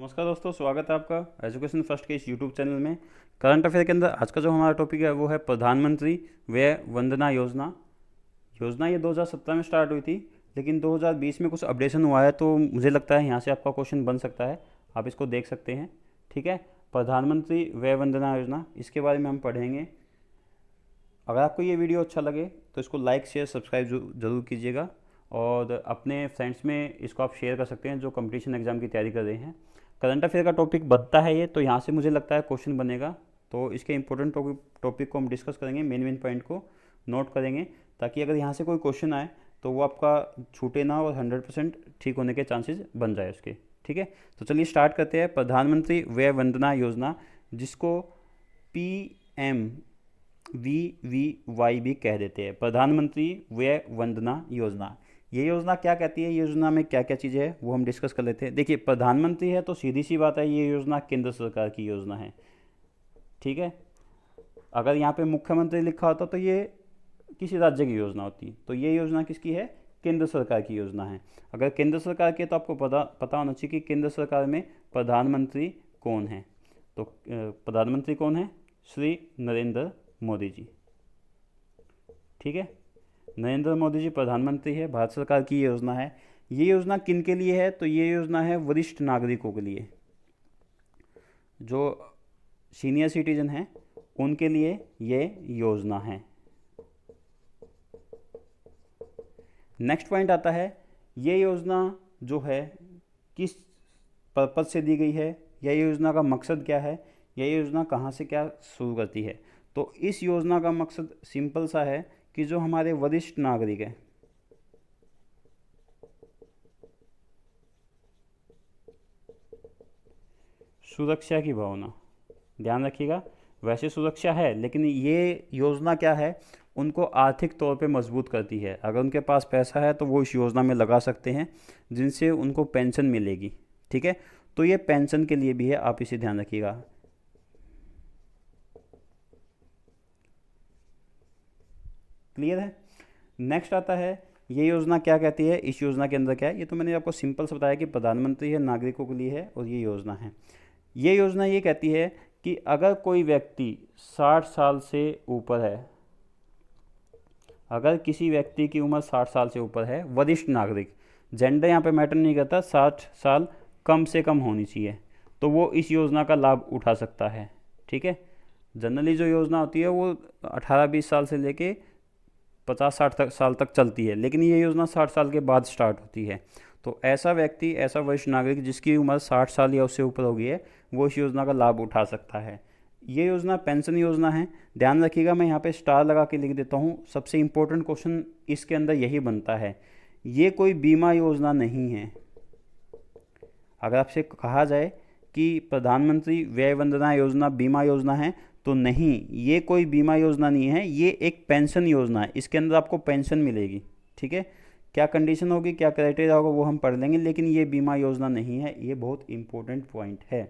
नमस्कार दोस्तों, स्वागत है आपका एजुकेशन फर्स्ट के इस यूट्यूब चैनल में। करंट अफेयर के अंदर आज का जो हमारा टॉपिक है वो है प्रधानमंत्री व्यय वंदना योजना। योजना ये 2017 में स्टार्ट हुई थी, लेकिन 2020 में कुछ अपडेशन हुआ है, तो मुझे लगता है यहाँ से आपका क्वेश्चन बन सकता है। आप इसको देख सकते हैं। ठीक है, प्रधानमंत्री व्यय वंदना योजना, इसके बारे में हम पढ़ेंगे। अगर आपको ये वीडियो अच्छा लगे तो इसको लाइक शेयर सब्सक्राइब जरूर कीजिएगा, और अपने फ्रेंड्स में इसको आप शेयर कर सकते हैं जो कंपटीशन एग्ज़ाम की तैयारी कर रहे हैं। करंट अफेयर का टॉपिक बनता है ये, तो यहाँ से मुझे लगता है क्वेश्चन बनेगा। तो इसके इंपॉर्टेंट टॉपिक को हम डिस्कस करेंगे, मेन पॉइंट को नोट करेंगे, ताकि अगर यहाँ से कोई क्वेश्चन आए तो वो आपका छूटे ना और 100% ठीक होने के चांसेस बन जाए उसके। ठीक है, तो चलिए स्टार्ट करते हैं। प्रधानमंत्री व्यय वंदना योजना, जिसको PMVVY भी कह देते हैं, प्रधानमंत्री व्यय वंदना योजना। ये योजना क्या कहती है, ये योजना में क्या क्या चीज़ें है वो हम डिस्कस कर लेते हैं। देखिए, प्रधानमंत्री है तो सीधी सी बात है, ये योजना केंद्र सरकार की योजना है। ठीक है, अगर यहाँ पे मुख्यमंत्री लिखा होता तो ये किसी राज्य की योजना होती, तो ये योजना किसकी है? केंद्र सरकार की योजना है। अगर केंद्र सरकार की है तो आपको पता होना चाहिए कि केंद्र सरकार में प्रधानमंत्री कौन है। तो प्रधानमंत्री कौन है? श्री नरेंद्र मोदी जी। ठीक है, नरेंद्र मोदी जी प्रधानमंत्री है, भारत सरकार की योजना है। ये योजना किन के लिए है? तो ये योजना है वरिष्ठ नागरिकों के लिए, जो सीनियर सिटीजन हैं उनके लिए ये योजना है। नेक्स्ट पॉइंट आता है, ये योजना जो है किस पर्पज से दी गई है, यह योजना का मकसद क्या है, यह योजना कहाँ से क्या शुरू करती है। तो इस योजना का मकसद सिंपल सा है कि जो हमारे वरिष्ठ नागरिक हैं, सुरक्षा की भावना, ध्यान रखिएगा, वैसे सुरक्षा है लेकिन ये योजना क्या है, उनको आर्थिक तौर पे मजबूत करती है। अगर उनके पास पैसा है तो वो इस योजना में लगा सकते हैं, जिनसे उनको पेंशन मिलेगी। ठीक है, तो ये पेंशन के लिए भी है, आप इसे ध्यान रखिएगा। क्लियर है? नेक्स्ट आता है, ये योजना क्या कहती है, इस योजना के अंदर क्या है। ये तो मैंने आपको सिंपल से बताया कि प्रधानमंत्री है, नागरिकों के लिए है और ये योजना है। ये योजना ये कहती है कि अगर कोई व्यक्ति 60 साल से ऊपर है, अगर किसी व्यक्ति की उम्र 60 साल से ऊपर है, वरिष्ठ नागरिक, जेंडर यहाँ पे मैटर नहीं करता, 60 साल कम से कम होनी चाहिए, तो वो इस योजना का लाभ उठा सकता है। ठीक है, जनरली जो योजना होती है वो 18-20 साल से लेके 50-60 साल तक चलती है, लेकिन ये योजना 60 साल के बाद स्टार्ट होती है। तो ऐसा व्यक्ति, ऐसा वरिष्ठ नागरिक जिसकी उम्र 60 साल या उससे ऊपर हो गई है, वो इस योजना का लाभ उठा सकता है। ये योजना पेंशन योजना है। ध्यान रखिएगा, मैं यहाँ पे स्टार लगा के लिख देता हूँ, सबसे इम्पोर्टेंट क्वेश्चन इसके अंदर यही बनता है। ये कोई बीमा योजना नहीं है। अगर आपसे कहा जाए कि प्रधानमंत्री व्यय वंदना योजना बीमा योजना है, तो नहीं, ये कोई बीमा योजना नहीं है, ये एक पेंशन योजना है। इसके अंदर आपको पेंशन मिलेगी। ठीक है, क्या कंडीशन होगी, क्या क्राइटेरिया होगा वो हम पढ़ लेंगे, लेकिन ये बीमा योजना नहीं है। ये बहुत इंपॉर्टेंट पॉइंट है।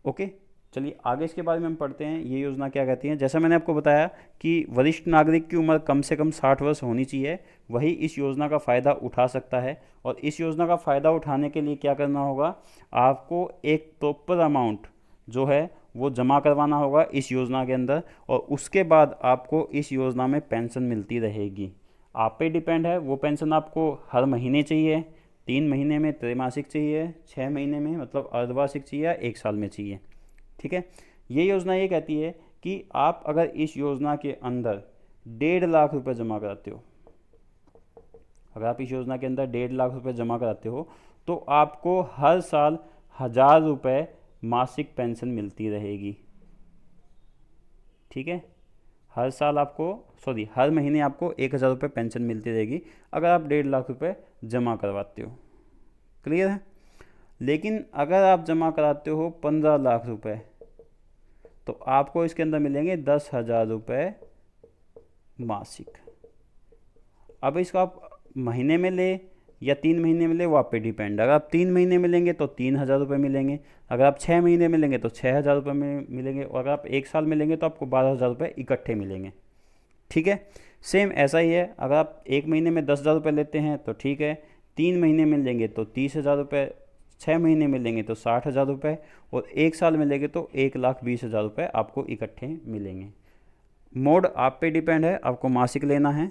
ओके, चलिए आगे इसके बारे में हम पढ़ते हैं। ये योजना क्या कहती है। जैसा मैंने आपको बताया कि वरिष्ठ नागरिक की उम्र कम से कम 60 वर्ष होनी चाहिए, वही इस योजना का फ़ायदा उठा सकता है। और इस योजना का फ़ायदा उठाने के लिए क्या करना होगा, आपको एक प्रॉपर अमाउंट जो है वो जमा करवाना होगा इस योजना के अंदर, और उसके बाद आपको इस योजना में पेंशन मिलती रहेगी। आप पे डिपेंड है, वो पेंशन आपको हर महीने चाहिए, 3 महीने में त्रैमासिक चाहिए, 6 महीने में मतलब अर्धवार्षिक चाहिए, या 1 साल में चाहिए। ठीक है, ये योजना ये कहती है कि आप अगर इस योजना के अंदर 1.5 लाख रुपए जमा कराते हो, अगर आप इस योजना के अंदर 1.5 लाख रुपए जमा कराते हो, तो आपको हर साल 1000 रुपये मासिक पेंशन मिलती रहेगी। ठीक है, हर साल आपको हर महीने आपको 1000 रुपये पेंशन मिलती रहेगी अगर आप 1.5 लाख रुपये जमा करवाते हो। क्लियर है? लेकिन अगर आप जमा कराते हो 15 लाख रुपए, तो आपको इसके अंदर मिलेंगे 10,000 रुपये मासिक। अब इसको आप महीने में ले या 3 महीने में ले, वो आप पे डिपेंड। अगर आप 3 महीने में लेंगे तो 3,000 रुपये मिलेंगे, अगर आप 6 महीने में लेंगे तो 6,000 रुपये में मिलेंगे, और अगर आप 1 साल में लेंगे तो आपको 12,000 रुपये इकट्ठे मिलेंगे। ठीक है, सेम ऐसा ही है, अगर आप 1 महीने में 10,000 रुपये लेते हैं तो ठीक है, 3 महीने में लेंगे तो 30,000 रुपये, 6 महीने मिलेंगे तो 60,000 रुपये, और 1 साल मिलेंगे तो 1,20,000 रुपये आपको इकट्ठे मिलेंगे। मोड आप पे डिपेंड है, आपको मासिक लेना है,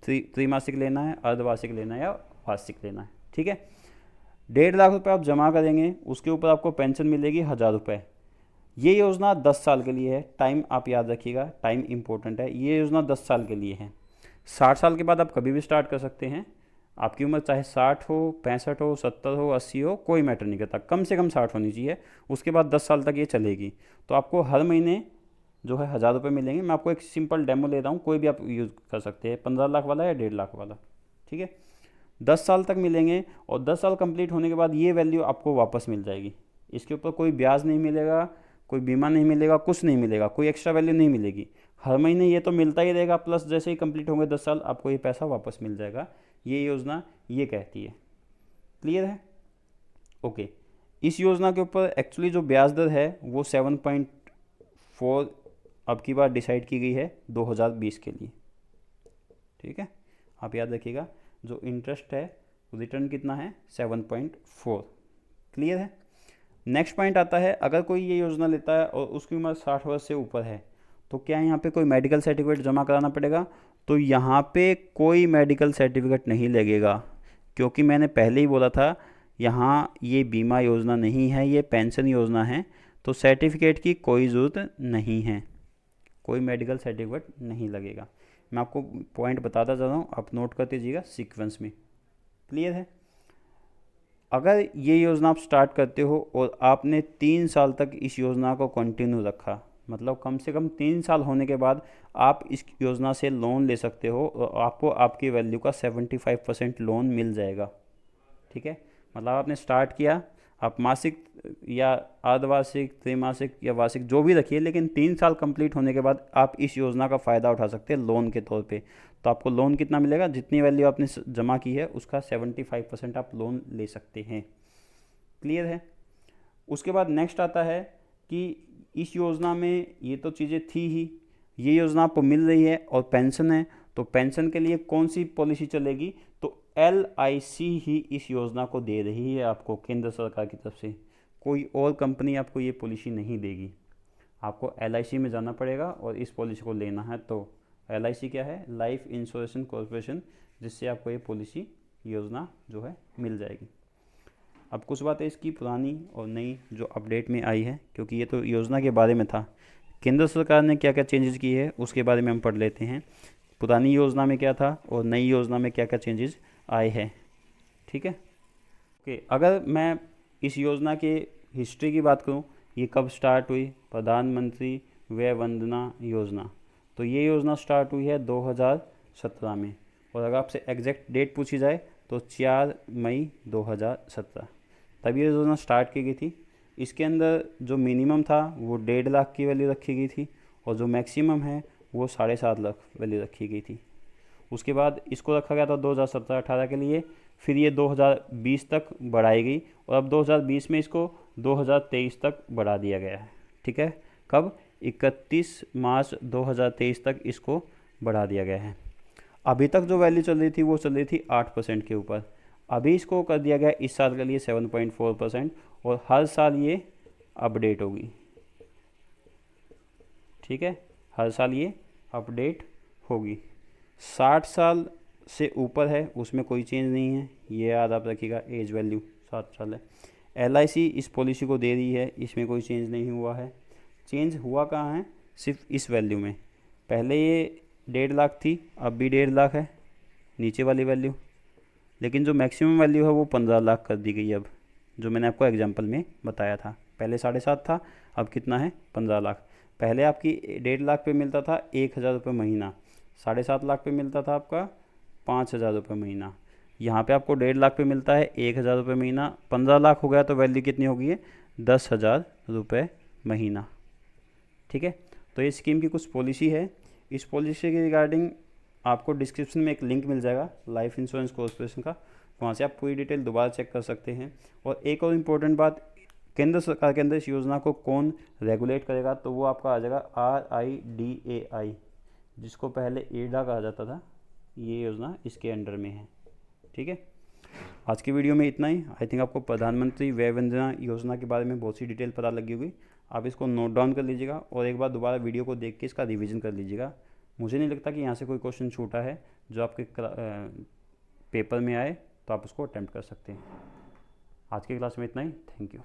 त्रैमासिक लेना है, अर्धवार्षिक लेना है या वार्षिक लेना है। ठीक है, 1.5 लाख रुपये आप जमा करेंगे, उसके ऊपर आपको पेंशन मिलेगी 1,000 रुपये। ये योजना 10 साल के लिए है। टाइम आप याद रखिएगा, टाइम इंपॉर्टेंट है। ये योजना 10 साल के लिए है। 60 साल के बाद आप कभी भी स्टार्ट कर सकते हैं। आपकी उम्र चाहे 60 हो, 65 हो, 70 हो, 80 हो, कोई मैटर नहीं करता, कम से कम 60 होनी चाहिए। उसके बाद 10 साल तक ये चलेगी। तो आपको हर महीने जो है 1,000 रुपये मिलेंगे। मैं आपको एक सिंपल डेमो ले रहा हूँ, कोई भी आप यूज़ कर सकते हैं, 15 लाख वाला या 1.5 लाख वाला। ठीक है, 10 साल तक मिलेंगे, और 10 साल कंप्लीट होने के बाद ये वैल्यू आपको वापस मिल जाएगी। इसके ऊपर कोई ब्याज नहीं मिलेगा, कोई बीमा नहीं मिलेगा, कुछ नहीं मिलेगा, कोई एक्स्ट्रा वैल्यू नहीं मिलेगी। हर महीने ये तो मिलता ही रहेगा, प्लस जैसे ही कंप्लीट होंगे 10 साल आपको ये पैसा वापस मिल जाएगा। ये योजना ये कहती है। क्लियर है? ओके। इस योजना के ऊपर एक्चुअली जो ब्याज दर है वो 7.4 अब की बार डिसाइड की गई है 2020 के लिए। ठीक है, आप याद रखिएगा, जो इंटरेस्ट है रिटर्न कितना है 7.4। क्लियर है? नेक्स्ट पॉइंट आता है, अगर कोई ये योजना लेता है और उसकी उम्र 60 वर्ष से ऊपर है तो क्या यहाँ पे कोई मेडिकल सर्टिफिकेट जमा कराना पड़ेगा? तो यहाँ पे कोई मेडिकल सर्टिफिकेट नहीं लगेगा, क्योंकि मैंने पहले ही बोला था यहाँ ये बीमा योजना नहीं है, ये पेंशन योजना है। तो सर्टिफिकेट की कोई ज़रूरत नहीं है, कोई मेडिकल सर्टिफिकेट नहीं लगेगा। मैं आपको पॉइंट बताता जा रहा हूँ, आप नोट कर दीजिएगा सीक्वेंस में। क्लियर है? अगर ये योजना आप स्टार्ट करते हो और आपने 3 साल तक इस योजना को कंटिन्यू रखा, मतलब कम से कम 3 साल होने के बाद आप इस योजना से लोन ले सकते हो और आपको आपकी वैल्यू का 75% लोन मिल जाएगा। ठीक है, मतलब आपने स्टार्ट किया, आप मासिक या अर्धवार्षिक, त्रैमासिक या वार्षिक जो भी रखिए, लेकिन 3 साल कंप्लीट होने के बाद आप इस योजना का फ़ायदा उठा सकते हैं लोन के तौर पे। तो आपको लोन कितना मिलेगा? जितनी वैल्यू आपने जमा की है उसका 75% आप लोन ले सकते हैं। क्लियर है? उसके बाद नेक्स्ट आता है कि इस योजना में ये तो चीज़ें थी ही, ये योजना आपको मिल रही है और पेंशन है, तो पेंशन के लिए कौन सी पॉलिसी चलेगी? तो LIC ही इस योजना को दे रही है आपको, केंद्र सरकार की तरफ से। कोई और कंपनी आपको ये पॉलिसी नहीं देगी। आपको LIC में जाना पड़ेगा और इस पॉलिसी को लेना है। तो LIC क्या है? लाइफ इंश्योरेंस कॉर्पोरेशन, जिससे आपको ये पॉलिसी योजना जो है मिल जाएगी। अब कुछ बातें इसकी पुरानी और नई जो अपडेट में आई है, क्योंकि ये तो योजना के बारे में था। केंद्र सरकार ने क्या क्या चेंजेस किए हैं उसके बारे में हम पढ़ लेते हैं। पुरानी योजना में क्या था और नई योजना में क्या क्या चेंजेस आए हैं। ठीक है, ओके। अगर मैं इस योजना के हिस्ट्री की बात करूं, ये कब स्टार्ट हुई? प्रधानमंत्री वय वंदना योजना। तो ये योजना स्टार्ट हुई है 2017 में, और अगर आपसे एग्जैक्ट डेट पूछी जाए तो 4 मई 2017 तब ये योजना स्टार्ट की गई थी। इसके अंदर जो मिनिमम था वो 1.5 लाख की वैल्यू रखी गई थी, और जो मैक्सिमम है वो 7.5 लाख वैल्यू रखी गई थी। उसके बाद इसको रखा गया था 2017-18 के लिए, फिर ये 2020 तक बढ़ाई गई, और अब 2020 में इसको 2023 तक बढ़ा दिया गया है। ठीक है, कब? 31 मार्च 2023 तक इसको बढ़ा दिया गया है। अभी तक जो वैल्यू चल रही थी वो चल रही थी 8% के ऊपर, अभी इसको कर दिया गया इस साल के लिए 7.4%, और हर साल ये अपडेट होगी। ठीक है, हर साल ये अपडेट होगी। 60 साल से ऊपर है उसमें कोई चेंज नहीं है, ये याद आप रखिएगा, एज वैल्यू 60 साल है। LIC इस पॉलिसी को दे रही है, इसमें कोई चेंज नहीं हुआ है। चेंज हुआ कहाँ है? सिर्फ इस वैल्यू में। पहले ये 1.5 लाख थी, अब भी 1.5 लाख है नीचे वाली वैल्यू, लेकिन जो मैक्सिमम वैल्यू है वो 15 लाख कर दी गई। अब जो मैंने आपको एग्जांपल में बताया था, पहले 7.5 था, अब कितना है? 15 लाख। पहले आपकी 1.5 लाख पे मिलता था 1,000 रुपये महीना, 7.5 लाख पे मिलता था आपका 5,000 रुपये महीना। यहाँ पे आपको 1.5 लाख पे मिलता है 1,000 रुपये महीना। 15 लाख हो गया तो वैल्यू कितनी हो गई है? 10,000 रुपये महीना। ठीक है, तो ये स्कीम की कुछ पॉलिसी है। इस पॉलिसी के रिगार्डिंग आपको डिस्क्रिप्शन में एक लिंक मिल जाएगा लाइफ इंश्योरेंस कॉर्पोरेशन का, वहाँ से आप पूरी डिटेल दोबारा चेक कर सकते हैं। और एक और इम्पोर्टेंट बात, केंद्र सरकार के अंदर इस योजना को कौन रेगुलेट करेगा? तो वो आपका आ जाएगा RIDAI, जिसको पहले एडा कहा जाता था। ये योजना इसके अंडर में है। ठीक है, आज की वीडियो में इतना ही। आई थिंक आपको प्रधानमंत्री वय वंदना योजना के बारे में बहुत सी डिटेल पता लगी होगी। आप इसको नोट डाउन कर लीजिएगा और एक बार दोबारा वीडियो को देख के इसका रिवीजन कर लीजिएगा। मुझे नहीं लगता कि यहाँ से कोई क्वेश्चन छूटा है जो आपके पेपर में आए, तो आप उसको अटैम्प्ट कर सकते हैं। आज की क्लास में इतना ही। Thank you.